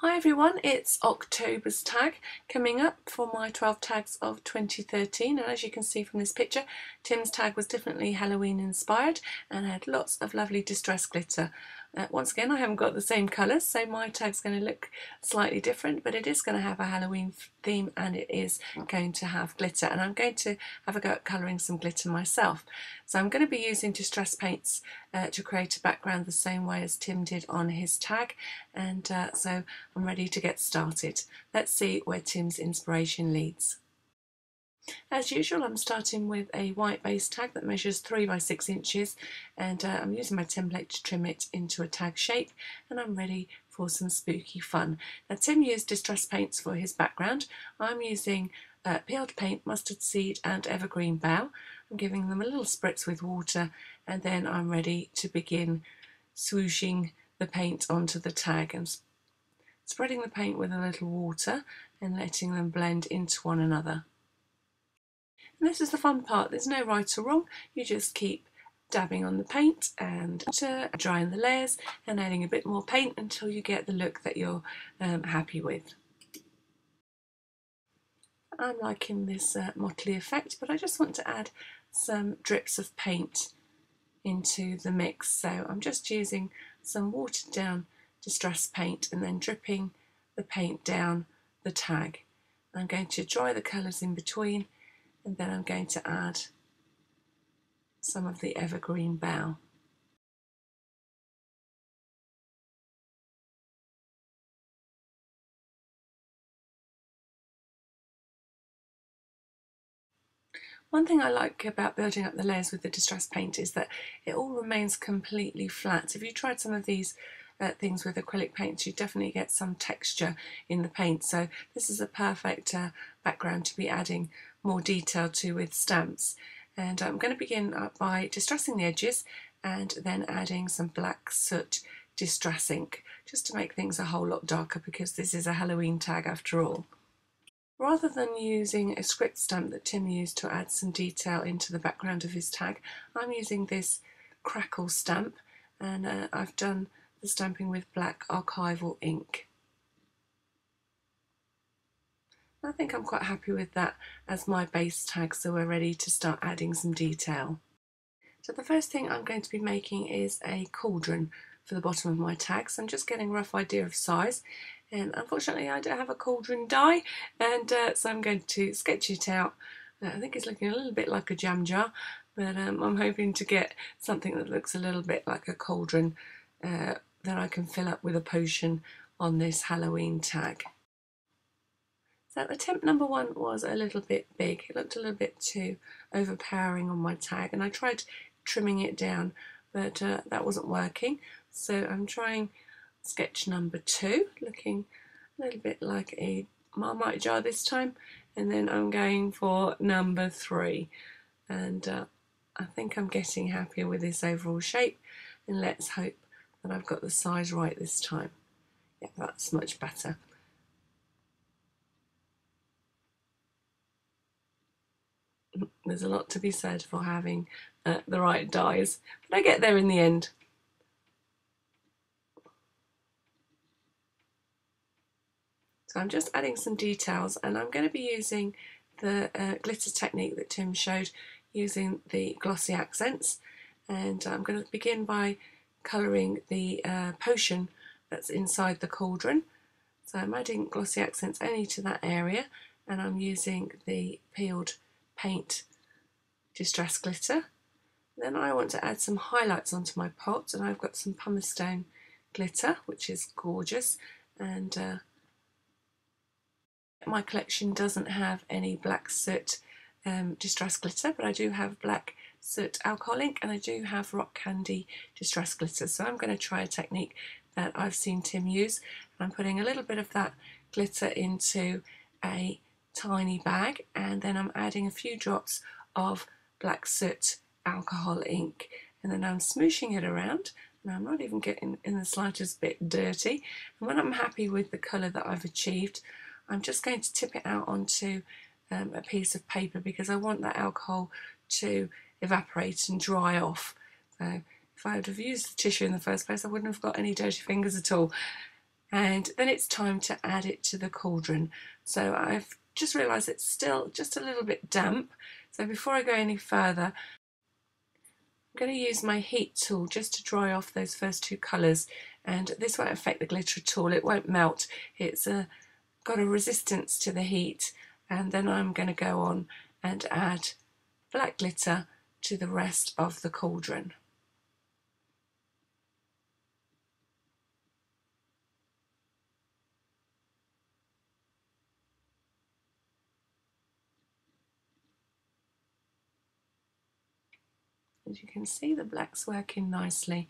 Hi everyone, it's October's tag coming up for my 12 tags of 2013, and as you can see from this picture, Tim's tag was definitely Halloween inspired and had lots of lovely distress glitter. Once again, I haven't got the same colours, so my tag's going to look slightly different, but it is going to have a Halloween theme and it is going to have glitter, and I'm going to have a go at colouring some glitter myself. So I'm going to be using distress paints to create a background the same way as Tim did on his tag, and so I'm ready to get started. Let's see where Tim's inspiration leads. As usual, I'm starting with a white base tag that measures 3 by 6 inches, and I'm using my template to trim it into a tag shape, and I'm ready for some spooky fun. Now, Tim used distress paints for his background. I'm using peeled paint, mustard seed and evergreen bough. I'm giving them a little spritz with water, and then I'm ready to begin swooshing the paint onto the tag and spreading the paint with a little water and letting them blend into one another. And this is the fun part, there's no right or wrong, you just keep dabbing on the paint and drying the layers and adding a bit more paint until you get the look that you're happy with. I'm liking this motley effect, but I just want to add some drips of paint into the mix, so I'm just using some watered down distress paint and then dripping the paint down the tag. I'm going to dry the colours in between, and then I'm going to add some of the evergreen bough. One thing I like about building up the layers with the distress paint is that it all remains completely flat. If you tried some of these things with acrylic paints, you definitely get some texture in the paint, so this is a perfect background to be adding more detail to with stamps. And I'm going to begin by distressing the edges and then adding some black soot distress ink just to make things a whole lot darker, because this is a Halloween tag after all. Rather than using a script stamp that Tim used to add some detail into the background of his tag, I'm using this crackle stamp, and I've done the stamping with black archival ink. I think I'm quite happy with that as my base tag, so we're ready to start adding some detail. So the first thing I'm going to be making is a cauldron for the bottom of my tag. So I'm just getting a rough idea of size, and unfortunately I don't have a cauldron die, and so I'm going to sketch it out. I think it's looking a little bit like a jam jar, but I'm hoping to get something that looks a little bit like a cauldron that I can fill up with a potion on this Halloween tag. So attempt number 1 was a little bit big. It looked a little bit too overpowering on my tag, and I tried trimming it down, but that wasn't working. So I'm trying sketch number 2, looking a little bit like a Marmite jar this time, and then I'm going for number 3, and I think I'm getting happier with this overall shape, and let's hope that I've got the size right this time. Yeah, that's much better. There's a lot to be said for having the right dies, but I get there in the end. So I'm just adding some details, and I'm going to be using the glitter technique that Tim showed, using the glossy accents, and I'm going to begin by colouring the potion that's inside the cauldron. So I'm adding glossy accents only to that area, and I'm using the peeled paint distress glitter. Then I want to add some highlights onto my pot, and I've got some pumice stone glitter, which is gorgeous, and my collection doesn't have any black soot distress glitter, but I do have black soot alcohol ink, and I do have rock candy distress glitter. So I'm going to try a technique that I've seen Tim use, and I'm putting a little bit of that glitter into a tiny bag, and then I'm adding a few drops of black soot alcohol ink, and then I'm smooshing it around, and I'm not even getting in the slightest bit dirty. And when I'm happy with the colour that I've achieved, I'm just going to tip it out onto a piece of paper, because I want that alcohol to evaporate and dry off. So if I would have used the tissue in the first place, I wouldn't have got any dirty fingers at all. and then it's time to add it to the cauldron. So I've just realised it's still just a little bit damp, so before I go any further I'm going to use my heat tool just to dry off those first two colours, and this won't affect the glitter at all, it won't melt, it's got a resistance to the heat. And then I'm going to go on and add black glitter to the rest of the cauldron. As you can see, the black's working nicely.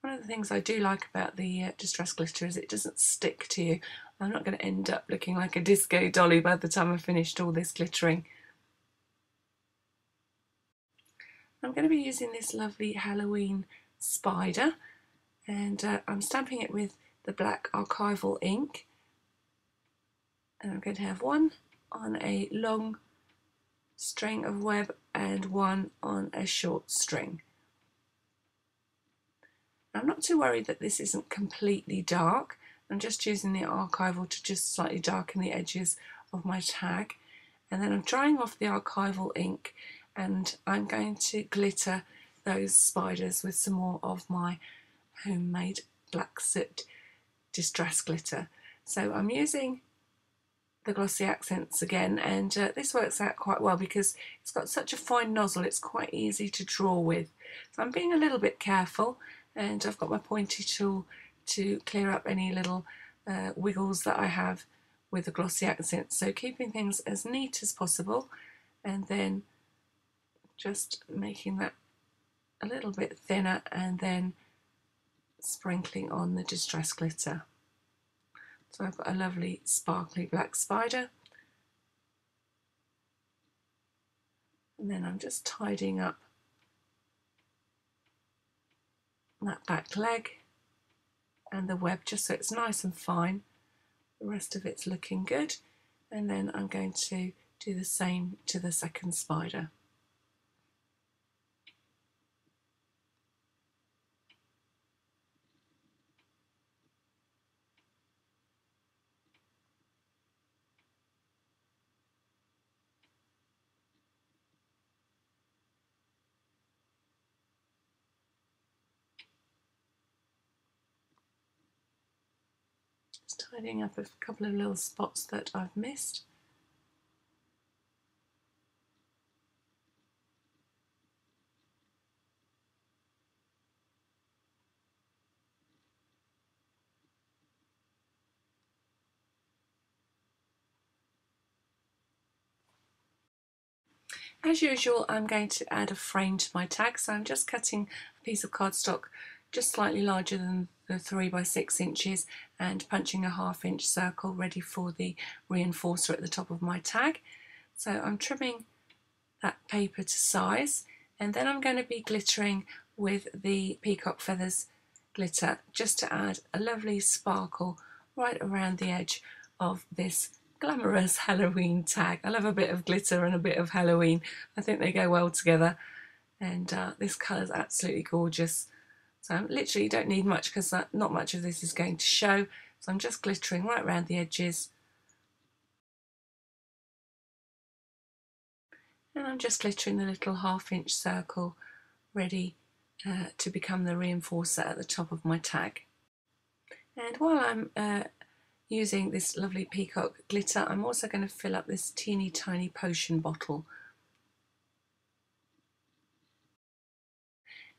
One of the things I do like about the distress glitter is it doesn't stick to you. I'm not going to end up looking like a disco dolly by the time I've finished all this glittering. I'm going to be using this lovely Halloween spider, and I'm stamping it with the black archival ink, and I'm going to have one on a long string of web and one on a short string. I'm not too worried that this isn't completely dark. I'm just using the archival to just slightly darken the edges of my tag, and then I'm drying off the archival ink and I'm going to glitter those spiders with some more of my homemade black soot distress glitter. So I'm using the glossy accents again, and this works out quite well because it's got such a fine nozzle, it's quite easy to draw with. So I'm being a little bit careful, and I've got my pointy tool to clear up any little wiggles that I have with the glossy accents. So keeping things as neat as possible, and then just making that a little bit thinner and then sprinkling on the distress glitter. So I've got a lovely sparkly black spider, and then I'm just tidying up that back leg and the web just so it's nice and fine. The rest of it's looking good, and then I'm going to do the same to the second spider. Just tidying up a couple of little spots that I've missed. As usual, I'm going to add a frame to my tag, so I'm just cutting a piece of cardstock just slightly larger than the 3 by 6 inches and punching a 1/2 inch circle ready for the reinforcer at the top of my tag. So I'm trimming that paper to size, and then I'm going to be glittering with the peacock feathers glitter just to add a lovely sparkle right around the edge of this glamorous Halloween tag. I love a bit of glitter and a bit of Halloween. I think they go well together, and this colour is absolutely gorgeous. So I literally don't need much because not much of this is going to show, so I'm just glittering right around the edges, and I'm just glittering the little 1/2 inch circle ready to become the reinforcer at the top of my tag. And while I'm using this lovely peacock glitter, I'm also going to fill up this teeny tiny potion bottle.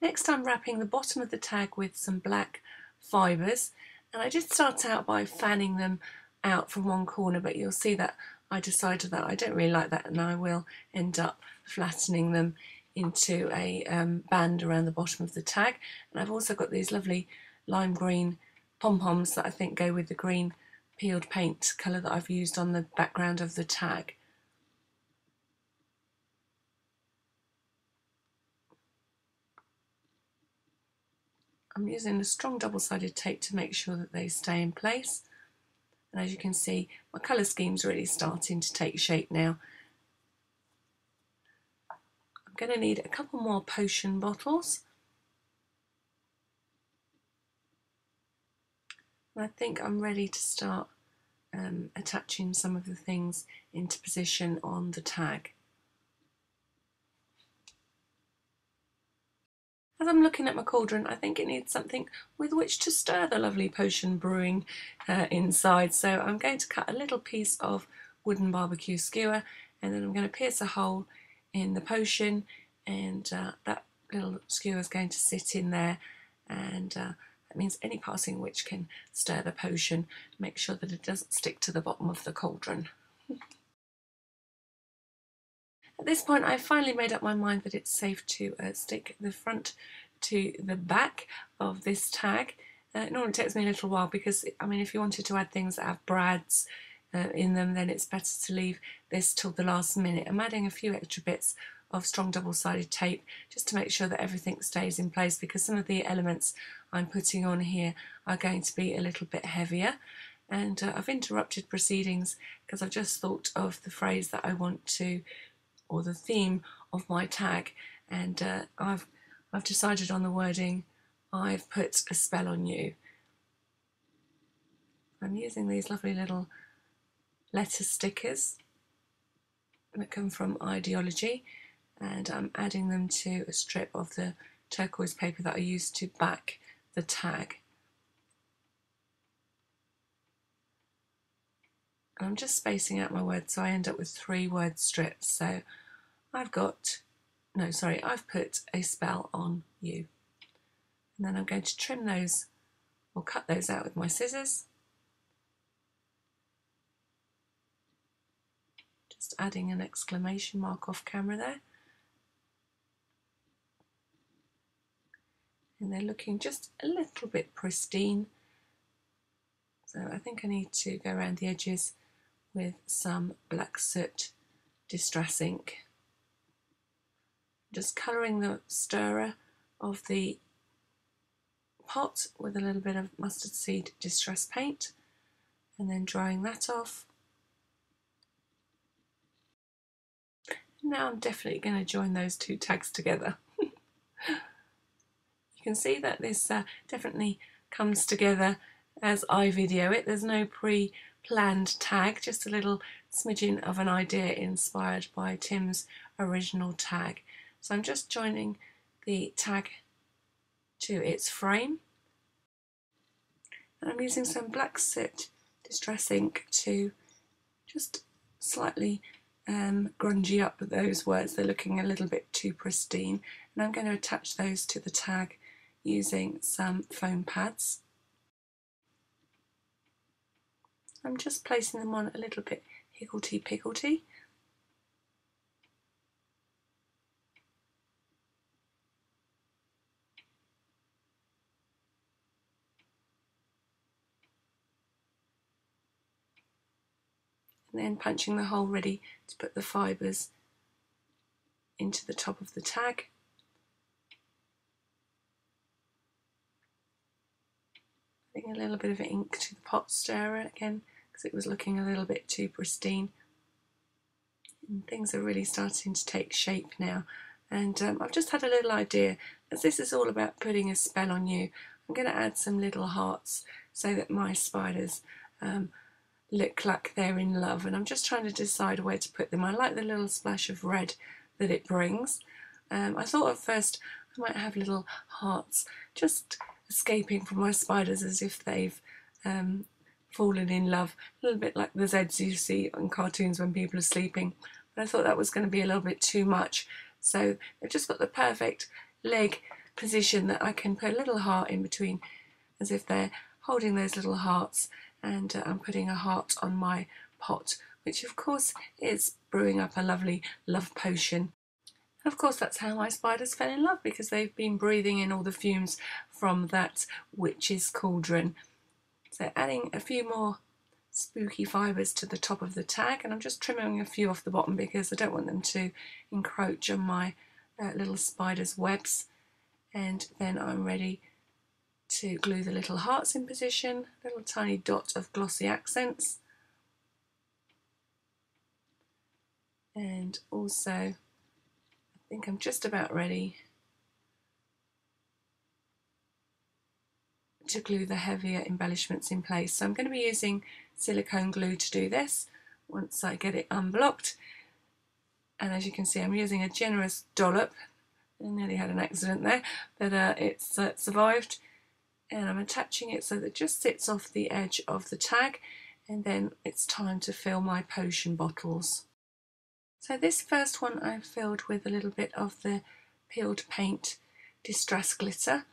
Next, I'm wrapping the bottom of the tag with some black fibres, and I did start out by fanning them out from one corner, but you'll see that I decided that I don't really like that, and I will end up flattening them into a band around the bottom of the tag. And I've also got these lovely lime green pom-poms that I think go with the green peeled paint colour that I've used on the background of the tag. I'm using a strong double-sided tape to make sure that they stay in place, and as you can see my colour scheme's really starting to take shape now. I'm going to need a couple more potion bottles. And I think I'm ready to start attaching some of the things into position on the tag. As I'm looking at my cauldron, I think it needs something with which to stir the lovely potion brewing inside. So I'm going to cut a little piece of wooden barbecue skewer, and then I'm going to pierce a hole in the potion, and that little skewer is going to sit in there, and that means any passing which can stir the potion, make sure that it doesn't stick to the bottom of the cauldron. At this point, I've finally made up my mind that it's safe to stick the front to the back of this tag. It normally takes me a little while because, I mean, if you wanted to add things that have brads in them, then it's better to leave this till the last minute. I'm adding a few extra bits of strong double-sided tape just to make sure that everything stays in place, because some of the elements I'm putting on here are going to be a little bit heavier. And I've interrupted proceedings because I've just thought of the phrase that I want to, or the theme of my tag, and I've decided on the wording, I've put a spell on you. I'm using these lovely little letter stickers that come from Ideology, and I'm adding them to a strip of the turquoise paper that I used to back the tag. And I'm just spacing out my words so I end up with 3 word strips. So I've put a spell on you. And then I'm going to trim those or cut those out with my scissors. Just adding an exclamation mark off camera there. And they're looking just a little bit pristine. So I think I need to go around the edges with some black soot distress ink. Just colouring the stirrer of the pot with a little bit of mustard seed distress paint, and then drying that off. Now I'm definitely going to join those 2 tags together. You can see that this definitely comes together as I video it. There's no pre-planned tag, just a little smidgen of an idea inspired by Tim's original tag. So I'm just joining the tag to its frame, and I'm using some black soot distress ink to just slightly grungy up those words. They're looking a little bit too pristine, and I'm going to attach those to the tag using some foam pads. I'm just placing them on a little bit higgledy-piggledy. And then punching the hole ready to put the fibres into the top of the tag. Adding a little bit of ink to the pot stirrer again because it was looking a little bit too pristine. And things are really starting to take shape now. And I've just had a little idea, as this is all about putting a spell on you. I'm going to add some little hearts so that my spiders look like they're in love, and I'm just trying to decide where to put them. I like the little splash of red that it brings. I thought at first I might have little hearts just escaping from my spiders as if they've fallen in love, a little bit like the Zeds you see on cartoons when people are sleeping, but I thought that was going to be a little bit too much. So they've just got the perfect leg position that I can put a little heart in between as if they're holding those little hearts, and I'm putting a heart on my pot, which of course is brewing up a lovely love potion. And of course that's how my spiders fell in love, because they've been breathing in all the fumes from that witch's cauldron. So adding a few more spooky fibres to the top of the tag, and I'm just trimming a few off the bottom because I don't want them to encroach on my little spider's webs. And then I'm ready to glue the little hearts in position, a little tiny dot of glossy accents, and also I think I'm just about ready to glue the heavier embellishments in place. So I'm going to be using silicone glue to do this once I get it unblocked. And as you can see, I'm using a generous dollop. I nearly had an accident there, but it's survived. And I'm attaching it so that it just sits off the edge of the tag, and then it's time to fill my potion bottles. So this first one I've filled with a little bit of the peeled paint distress glitter,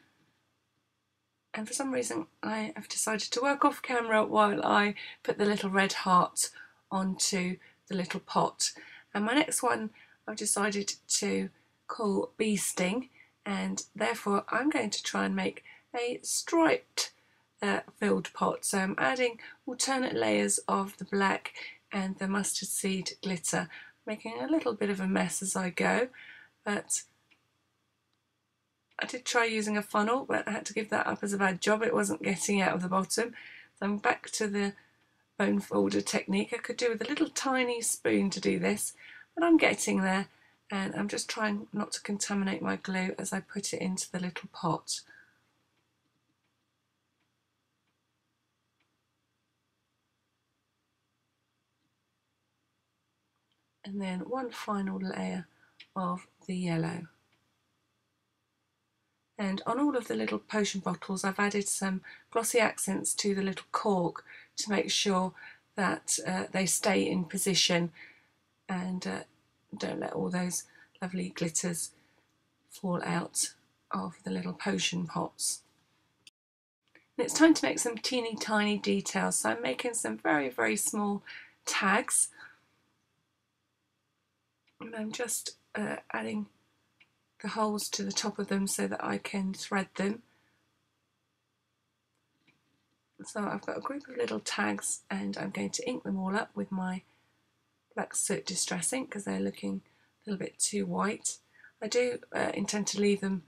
and for some reason I have decided to work off camera while I put the little red heart onto the little pot. And my next one I've decided to call Bee Sting, and therefore I'm going to try and make a striped filled pot. So I'm adding alternate layers of the black and the mustard seed glitter, making a little bit of a mess as I go, but I did try using a funnel, but I had to give that up as a bad job. It wasn't getting out of the bottom. So I'm back to the bone folder technique. I could do with a little tiny spoon to do this, but I'm getting there, and I'm just trying not to contaminate my glue as I put it into the little pot. And then one final layer of the yellow. And on all of the little potion bottles I've added some glossy accents to the little cork to make sure that they stay in position and don't let all those lovely glitters fall out of the little potion pots. And it's time to make some teeny tiny details, so I'm making some very small tags, and I'm just adding the holes to the top of them so that I can thread them. So I've got a group of little tags, and I'm going to ink them all up with my black soot distress ink because they're looking a little bit too white. I do intend to leave them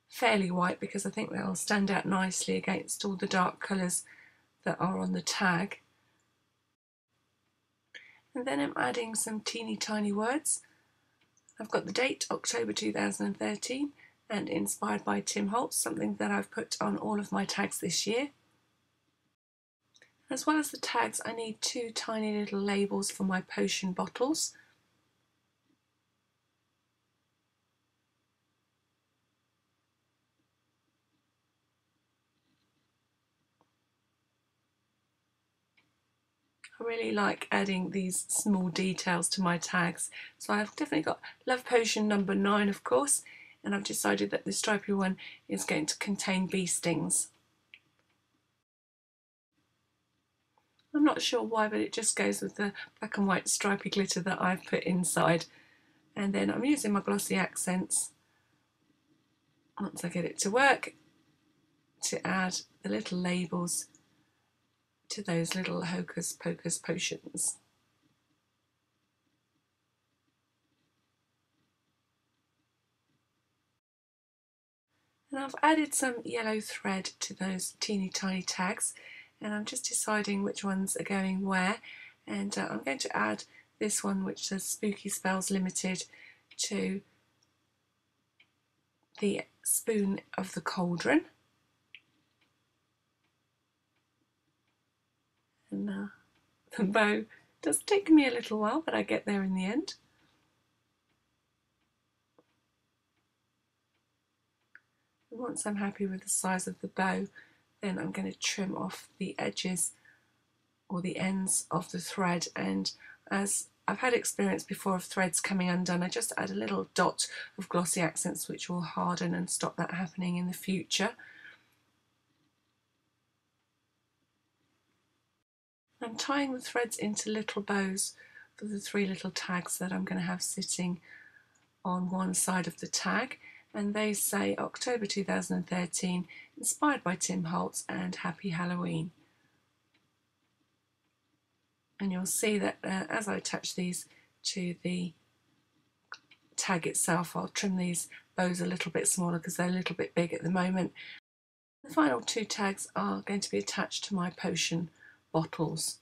fairly white because I think they'll stand out nicely against all the dark colours that are on the tag. And then I'm adding some teeny tiny words. I've got the date, October 2013, and inspired by Tim Holtz, something that I've put on all of my tags this year. As well as the tags, I need two tiny little labels for my potion bottles. I really like adding these small details to my tags, so I've definitely got Love Potion number 9, of course, and I've decided that the stripy one is going to contain bee stings. I'm not sure why, but it just goes with the black and white stripy glitter that I've put inside. And then I'm using my glossy accents, once I get it to work, to add the little labels to those little hocus pocus potions. And I've added some yellow thread to those teeny tiny tags, and I'm just deciding which ones are going where, and I'm going to add this one which says Spooky Spells Limited to the spoon of the cauldron. And the bow does take me a little while, but I get there in the end. And once I'm happy with the size of the bow, then I'm going to trim off the edges or the ends of the thread, and as I've had experience before of threads coming undone, I just add a little dot of glossy accents which will harden and stop that happening in the future. I'm tying the threads into little bows for the 3 little tags that I'm going to have sitting on one side of the tag, and they say October 2013, inspired by Tim Holtz, and Happy Halloween. And you'll see that as I attach these to the tag itself, I'll trim these bows a little bit smaller because they're a little bit big at the moment. The final 2 tags are going to be attached to my potion bottles.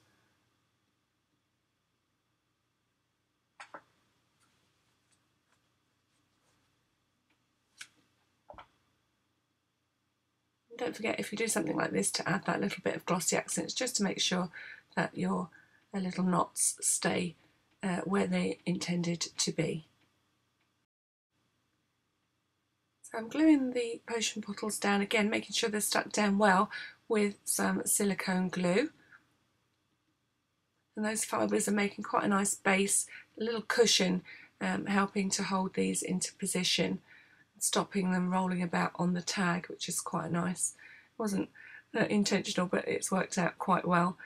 don't forget, if you do something like this, to add that little bit of glossy accents just to make sure that your little knots stay where they intended to be. So I'm gluing the potion bottles down again, making sure they're stuck down well with some silicone glue. And those fibres are making quite a nice base, a little cushion, helping to hold these into position, stopping them rolling about on the tag, which is quite nice. It wasn't intentional, but it's worked out quite well.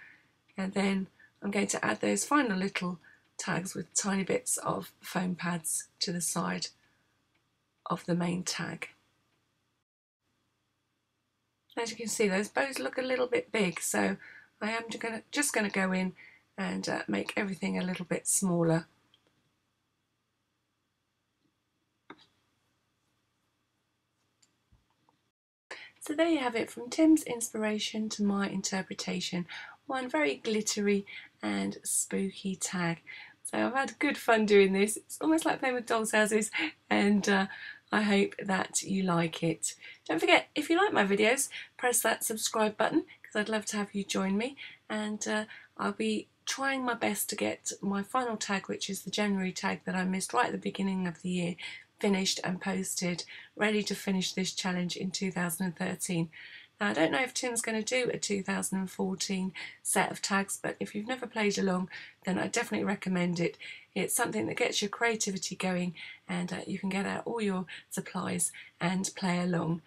And then I'm going to add those final little tags with tiny bits of foam pads to the side of the main tag. As you can see, those bows look a little bit big, so I am just going to go in and make everything a little bit smaller. So there you have it, from Tim's inspiration to my interpretation. One very glittery and spooky tag. So I've had good fun doing this. It's almost like playing with dolls' houses, and I hope that you like it. Don't forget, if you like my videos, press that subscribe button, because I'd love to have you join me, and I'll be trying my best to get my final tag, which is the January tag that I missed right at the beginning of the year, finished and posted, ready to finish this challenge in 2013. Now, I don't know if Tim's going to do a 2014 set of tags, but if you've never played along, then I definitely recommend it. It's something that gets your creativity going, and you can get out all your supplies and play along.